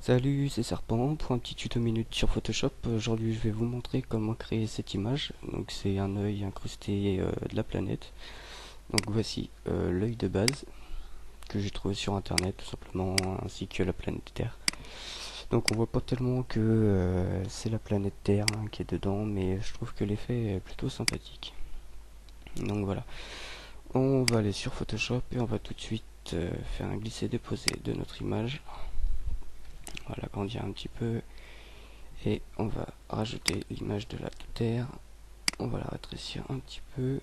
Salut, c'est Serpent pour un petit tuto minute sur Photoshop. Aujourd'hui, je vais vous montrer comment créer cette image. Donc, c'est un œil incrusté de la planète. Donc, voici l'œil de base que j'ai trouvé sur internet tout simplement, ainsi que la planète Terre. Donc, on voit pas tellement que c'est la planète Terre qui est dedans, mais je trouve que l'effet est plutôt sympathique. Donc, voilà. On va aller sur Photoshop et on va tout de suite faire un glisser-déposer de notre image. On va l'agrandir un petit peu. Et on va rajouter l'image de la Terre. On va la rétrécir un petit peu.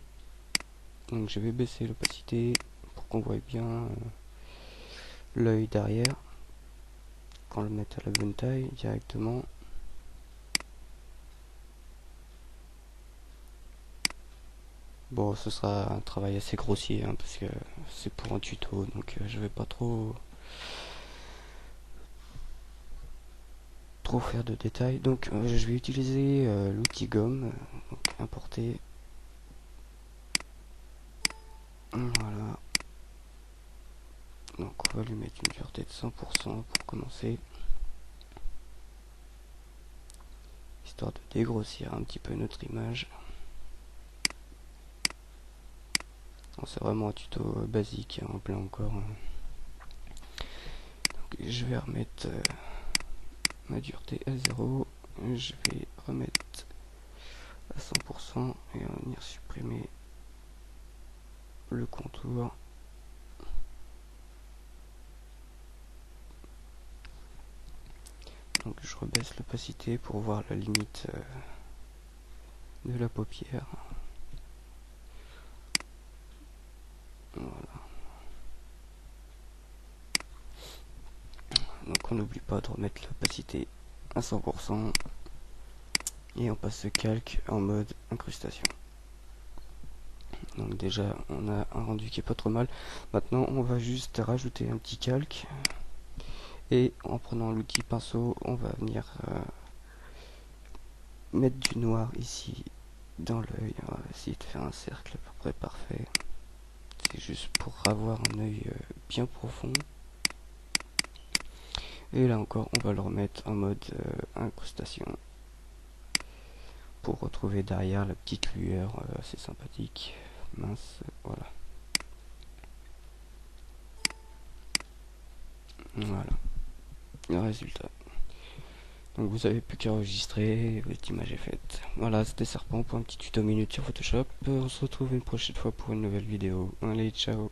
Donc je vais baisser l'opacité pour qu'on voit bien l'œil derrière. Qu'on le mette à la bonne taille directement. Bon, ce sera un travail assez grossier parce que c'est pour un tuto, donc je vais pas trop faire de détails. Donc je vais utiliser l'outil gomme, donc importer. Voilà. Donc on va lui mettre une dureté de 100% pour commencer, histoire de dégrossir un petit peu notre image. Bon, c'est vraiment un tuto basique, en plein encore. Donc, je vais remettre ma dureté à 0. Je vais remettre à 100% et on va venir supprimer le contour. Donc je rebaisse l'opacité pour voir la limite de la paupière. Voilà. Donc on n'oublie pas de remettre l'opacité à 100% et on passe ce calque en mode incrustation. Donc déjà on a un rendu qui est pas trop mal. Maintenant on va juste rajouter un petit calque et en prenant l'outil pinceau on va venir mettre du noir ici dans l'œil. On va essayer de faire un cercle à peu près parfait. C'est juste pour avoir un œil bien profond. Et là encore on va le remettre en mode incrustation pour retrouver derrière la petite lueur assez sympathique. Mince, voilà. Voilà le résultat. Donc vous avez plus qu'à enregistrer, votre image est faite. Voilà, c'était Serpent pour un petit tuto minute sur Photoshop. On se retrouve une prochaine fois pour une nouvelle vidéo. Allez, ciao.